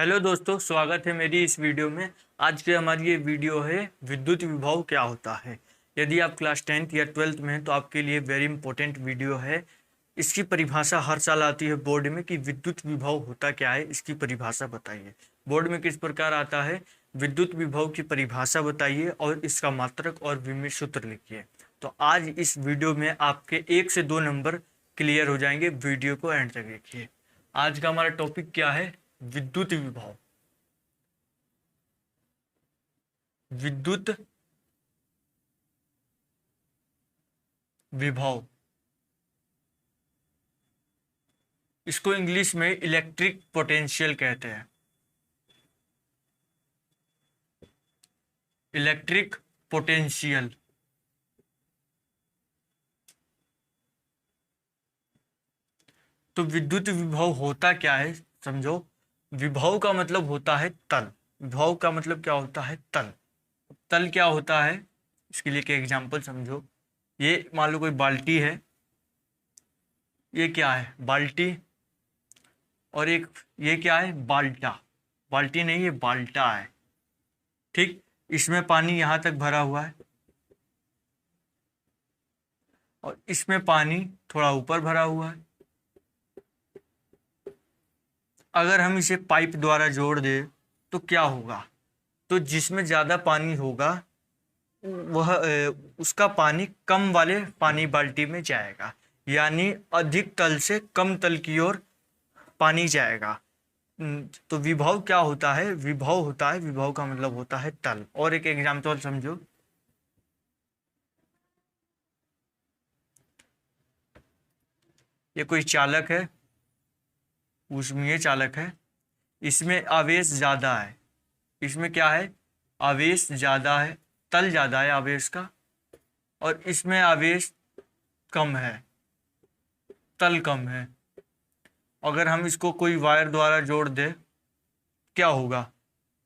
Hello दोस्तों, स्वागत है मेरी इस वीडियो में। आज की हमारी ये वीडियो है विद्युत विभव क्या होता है। यदि आप क्लास 10th या 12th में हैं तो आपके लिए वेरी इंपॉर्टेंट वीडियो है। इसकी परिभाषा हर साल आती है बोर्ड में कि विद्युत विभव होता क्या है, इसकी परिभाषा बताइए। बोर्ड में किस प्रकार आता है, विद्युत विभव की परिभाषा बताइए और इसका मात्रक और विमित सूत्र लिखिए। तो आज इस वीडियो में आपके 1 से 2 नंबर क्लियर हो जाएंगे। वीडियो को एंड तक देखिए। आज का हमारा टॉपिक क्या है, विद्युत विभव। विद्युत विभव, इसको इंग्लिश में इलेक्ट्रिक पोटेंशियल कहते हैं। Electric potential. तो विद्युत विभव होता क्या है समझो। विभव का मतलब होता है तल। विभव का मतलब क्या होता है, तल। तल क्या होता है, इसके लिए एक एग्जांपल समझो। ये मान लो कोई बाल्टी है, ये क्या है, बाल्टी। और एक ये क्या है, बाल्टा। बाल्टी नहीं, ये बाल्टा है। ठीक, इसमें पानी यहां तक भरा हुआ है और इसमें पानी थोड़ा ऊपर भरा हुआ है। अगर हम इसे पाइप द्वारा जोड़ दें तो क्या होगा, तो जिसमें ज़्यादा पानी होगा वह उसका पानी कम वाले पानी बाल्टी में जाएगा, यानी अधिक तल से कम तल की ओर पानी जाएगा। तो विभव क्या होता है, विभव होता है, विभव का मतलब होता है तल। और एक एग्जांपल समझो। ये कोई चालक है, उसमें ये चालक है, इसमें आवेश ज़्यादा है। इसमें क्या है, आवेश ज़्यादा है, तल ज़्यादा है आवेश का। और इसमें आवेश कम है, तल कम है। अगर हम इसको कोई वायर द्वारा जोड़ दें क्या होगा,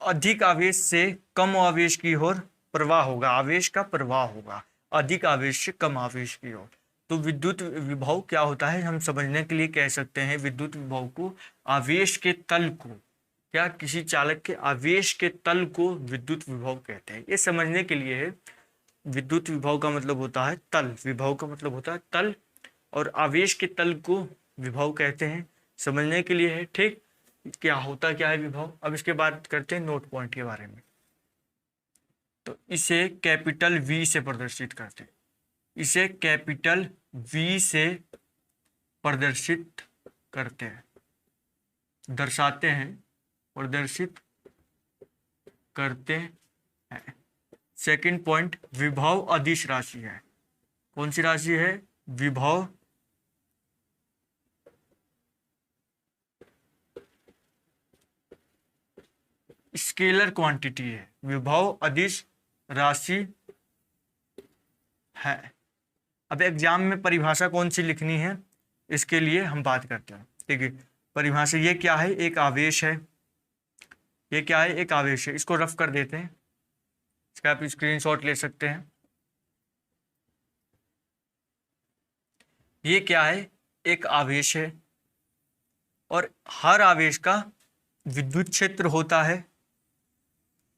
अधिक आवेश से कम आवेश की ओर प्रवाह होगा, आवेश का प्रवाह होगा, अधिक आवेश से कम आवेश की ओर। तो विद्युत विभव क्या होता है, हम समझने के लिए कह सकते हैं विद्युत विभव को आवेश के तल को, क्या किसी चालक के आवेश के तल को विद्युत विभव कहते हैं। ये समझने के लिए है। विद्युत विभव का मतलब होता है तल, विभव का मतलब होता है तल, और आवेश के तल को विभव कहते हैं। समझने के लिए है, ठीक। क्या होता क्या है विभव, अब इसके बाद करते हैं नोट पॉइंट के बारे में। तो इसे कैपिटल वी से प्रदर्शित करते हैं, इसे कैपिटल वी से प्रदर्शित करते हैं, दर्शाते हैं, प्रदर्शित करते हैं। सेकंड पॉइंट, विभव अदिश राशि है। कौन सी राशि है, विभव स्केलर क्वांटिटी है, विभव अदिश राशि है। अब एग्जाम में परिभाषा कौन सी लिखनी है, इसके लिए हम बात करते हैं। ठीक है, परिभाषा ये क्या है, एक आवेश है। ये क्या है, एक आवेश है। इसको रफ कर देते हैं, इसका आप स्क्रीनशॉट ले सकते हैं। ये क्या है, एक आवेश है और हर आवेश का विद्युत क्षेत्र होता है।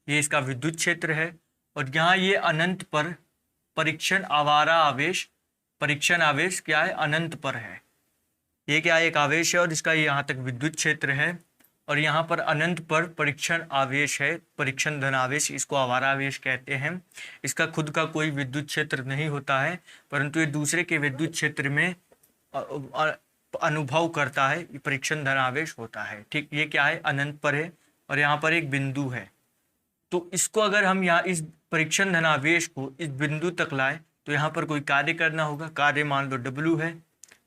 ये इसका विद्युत क्षेत्र है। और यहाँ ये अनंत पर परीक्षण आवारा आवेश, परीक्षण आवेश क्या है, अनंत पर है। ये क्या है, एक आवेश है और इसका यहाँ तक विद्युत क्षेत्र है। और यहाँ पर अनंत पर परीक्षण आवेश है, परीक्षण धन आवेश, इसको आवारा आवेश कहते हैं। इसका खुद का कोई विद्युत क्षेत्र नहीं होता है, परंतु ये दूसरे के विद्युत क्षेत्र में अनुभव करता है, परीक्षण धन आवेश होता है। ठीक, ये क्या है, अनंत पर है और यहाँ पर एक बिंदु है। तो इसको अगर हम यहाँ इस परीक्षण धनावेश को इस बिंदु तक लाए तो यहाँ पर कोई कार्य करना होगा, कार्य मान लो W है।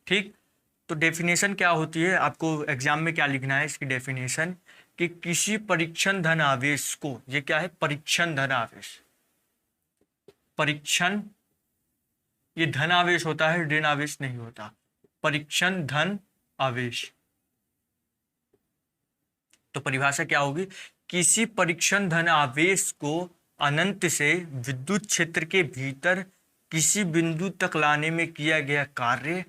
ठीक, तो डेफिनेशन क्या होती है, आपको एग्जाम में क्या लिखना है, इसकी डेफिनेशन कि किसी परीक्षण धन आवेश को, ये क्या है, परीक्षण धन आवेश, परीक्षण, ये धन आवेश होता है, ऋण आवेश नहीं होता, परीक्षण धन आवेश। तो परिभाषा क्या होगी, किसी परीक्षण धन आवेश को अनंत से विद्युत क्षेत्र के भीतर किसी बिंदु तक लाने में किया गया कार्य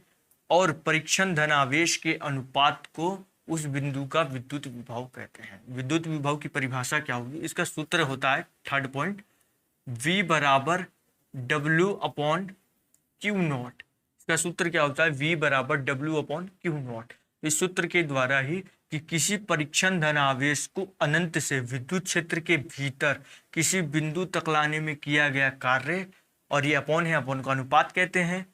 और परीक्षण धन आवेश के अनुपात को उस बिंदु का विद्युत विभव कहते हैं। विद्युत विभव की परिभाषा क्या होगी? इसका सूत्र होता है, थर्ड पॉइंट, V बराबर W अपॉन क्यू नॉट। इसका सूत्र क्या होता है? V बराबर W अपॉन क्यू नॉट। इस सूत्र के द्वारा ही कि किसी परीक्षण धन आवेश को अनंत से विद्युत क्षेत्र के भीतर किसी बिंदु तक लाने में किया गया कार्य, और ये अपॉन है, अपॉन का अनुपात कहते हैं,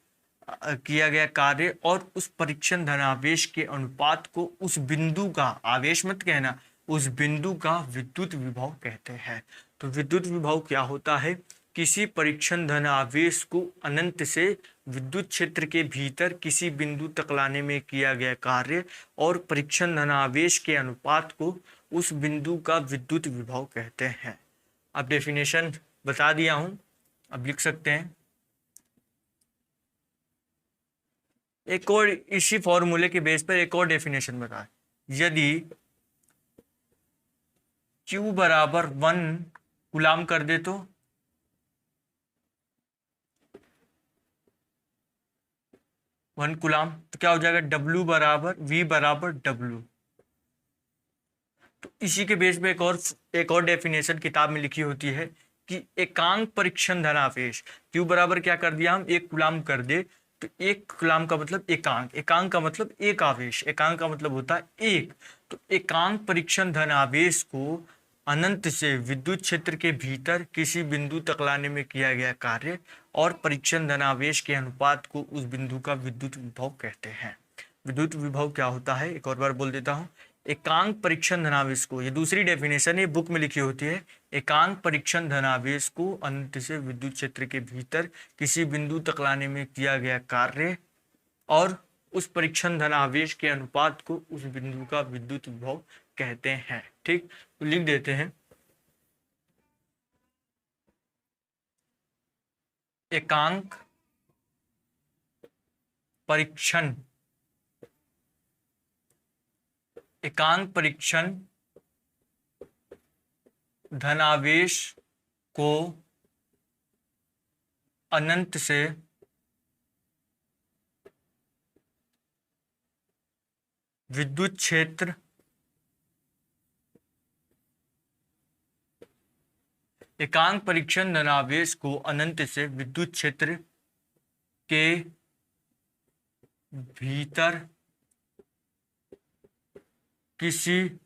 किया गया कार्य और उस परीक्षण धनावेश के अनुपात को उस बिंदु का, आवेश मत कहना, उस बिंदु का विद्युत विभव कहते हैं। तो विद्युत विभव क्या होता है? किसी परीक्षण धनावेश को अनंत से विद्युत क्षेत्र के भीतर किसी बिंदु तक लाने में किया गया कार्य और परीक्षण धनावेश के अनुपात को उस बिंदु का विद्युत विभव कहते हैं। अब डेफिनेशन बता दिया हूं, अब लिख सकते हैं। एक और इसी फॉर्मूले के बेस पर एक और डेफिनेशन बताएं। यदि Q बराबर 1 कूलाम कर दे तो 1 कूलाम, तो क्या हो जाएगा? W बराबर V बराबर W। तो इसी के बेस पे एक और डेफिनेशन किताब में लिखी होती है कि एकांक परीक्षण धनावेश, Q बराबर क्या कर दिया हम? 1 कूलाम कर दे तो 1 कूलाम का मतलब एकांक, एकांक का मतलब एक आवेश, एकांक का मतलब होता है एक। तो एकांक परीक्षण धनावेश को अनंत से विद्युत क्षेत्र के भीतर किसी बिंदु तक लाने में किया गया कार्य और परीक्षण धनावेश के अनुपात को उस बिंदु का विद्युत विभव कहते हैं। विद्युत विभव क्या होता है? एक और बार बोल देता हूं। एकांक परीक्षण धनावेश को, ये दूसरी डेफिनेशन है, बुक में लिखी होती है, एकांक परीक्षण धनावेश को अनंत से विद्युत क्षेत्र के भीतर किसी बिंदु तक लाने में किया गया कार्य और उस परीक्षण धनावेश के अनुपात को उस बिंदु का विद्युत विभव कहते हैं। ठीक, तो लिख देते हैं, एकांक परीक्षण, एकांक परीक्षण धनावेश को अनंत से विद्युत क्षेत्र एकांक परीक्षण धनावेश को अनंत से विद्युत क्षेत्र के भीतर किसी,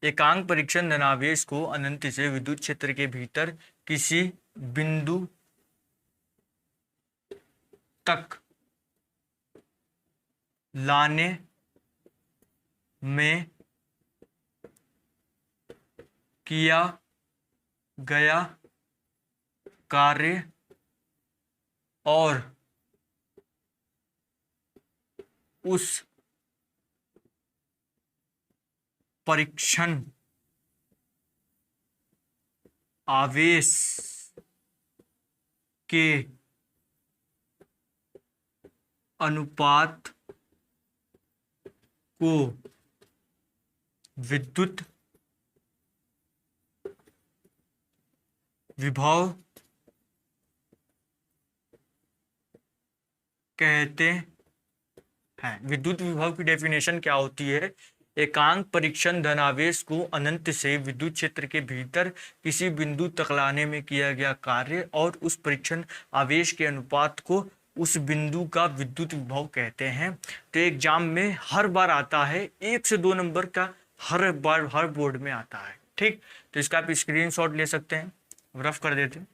एकांक परीक्षण धनावेश को अनंत से विद्युत क्षेत्र के भीतर किसी बिंदु तक लाने में किया गया कार्य और उस परीक्षण आवेश के अनुपात को विद्युत विभव कहते हैं। विद्युत विभव की डेफिनेशन क्या होती है? एकांक परीक्षण धनावेश को अनंत से विद्युत क्षेत्र के भीतर किसी बिंदु तक लाने में किया गया कार्य और उस परीक्षण आवेश के अनुपात को उस बिंदु का विद्युत विभव कहते हैं। तो एग्जाम में हर बार आता है, 1 से 2 नंबर का हर बार हर बोर्ड में आता है। ठीक, तो इसका आप स्क्रीनशॉट ले सकते हैं, रफ कर देते हैं।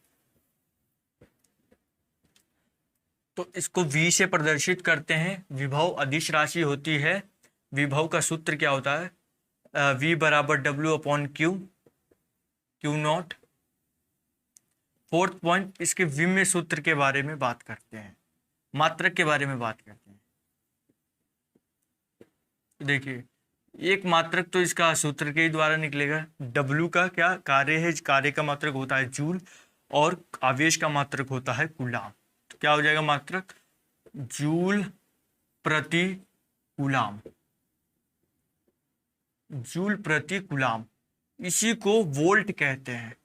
तो इसको V से प्रदर्शित करते हैं। विभव अदिश राशि होती है। विभव का सूत्र क्या होता है? V बराबर W upon Q, Q not. Fourth point, इसके विम्य सूत्र के बारे में बात करते हैं, मात्रक के बारे में बात करते हैं। देखिए, एक मात्रक तो इसका सूत्र के द्वारा निकलेगा। W का क्या कार्य है? कार्य का मात्रक होता है जूल और आवेश का मात्रक होता है कूलाम। तो क्या हो जाएगा मात्रक? जूल प्रति कूलाम, जूल प्रति कूलाम। इसी को वोल्ट कहते हैं,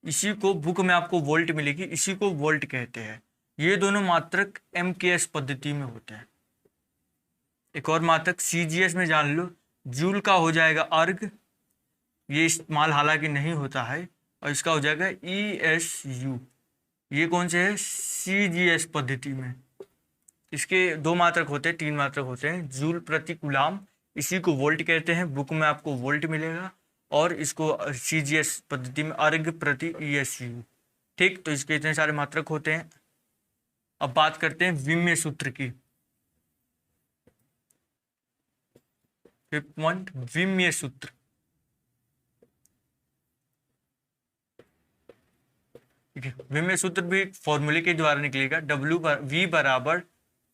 इसी को बुक में आपको वोल्ट मिलेगी, इसी को वोल्ट कहते हैं। ये दोनों मात्रक MKS पद्धति में होते हैं। एक और मात्रक CGS में जान लो, जूल का हो जाएगा अर्ग, ये इस्तेमाल हालांकि नहीं होता है, और इसका हो जाएगा ESU। ये कौन से है? CGS पद्धति में। इसके 2 मात्रक होते हैं, 3 मात्रक होते हैं। जूल प्रति कूलाम, इसी को वोल्ट कहते हैं, बुक में आपको वोल्ट मिलेगा, और इसको CGS पद्धति में अर्ग प्रति ESU। ठीक, तो इसके इतने सारे मात्रक होते हैं। अब बात करते हैं विम्य सूत्र की। 5th पॉइंट, विम्य सूत्र। ठीक है, विम्य सूत्र भी फॉर्मूले के द्वारा निकलेगा। V बराबर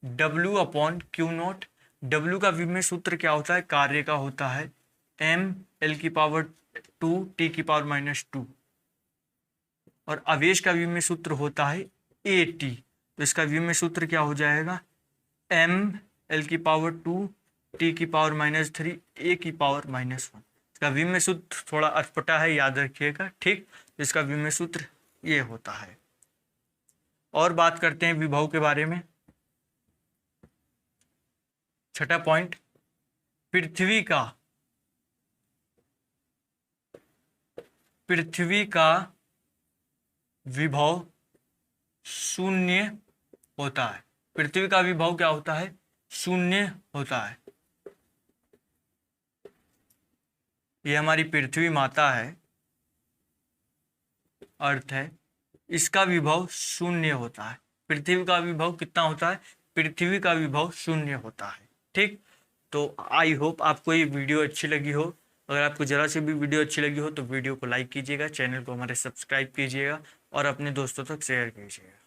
W upon Q not. W का विम्य सूत्र क्या होता है? कार्य का होता है mL⁻², T⁻⁻², और आवेश का विम्य सूत्र होता है AT। तो इसका विम्य सूत्र क्या हो जाएगा? mL⁻², T⁻⁻3, A⁻⁻1। इसका विम्य सूत्र थोड़ा अटपटा है, याद रखिएगा। ठीक, इसका विम्य सूत्र ये होता है। और बात करते हैं विभव के बारे में। 6ठा पॉइंट, पृथ्वी का विभव शून्य होता है। पृथ्वी का विभव क्या होता है? शून्य होता है। ये हमारी पृथ्वी माता है, अर्थ है, इसका विभव शून्य होता है। पृथ्वी का विभव कितना होता है? पृथ्वी का विभव शून्य होता है। ठीक, तो आई होप आपको ये वीडियो अच्छी लगी हो। अगर आपको जरा से भी वीडियो अच्छी लगी हो तो वीडियो को लाइक कीजिएगा, चैनल को हमारे सब्सक्राइब कीजिएगा, और अपने दोस्तों तक शेयर कीजिएगा।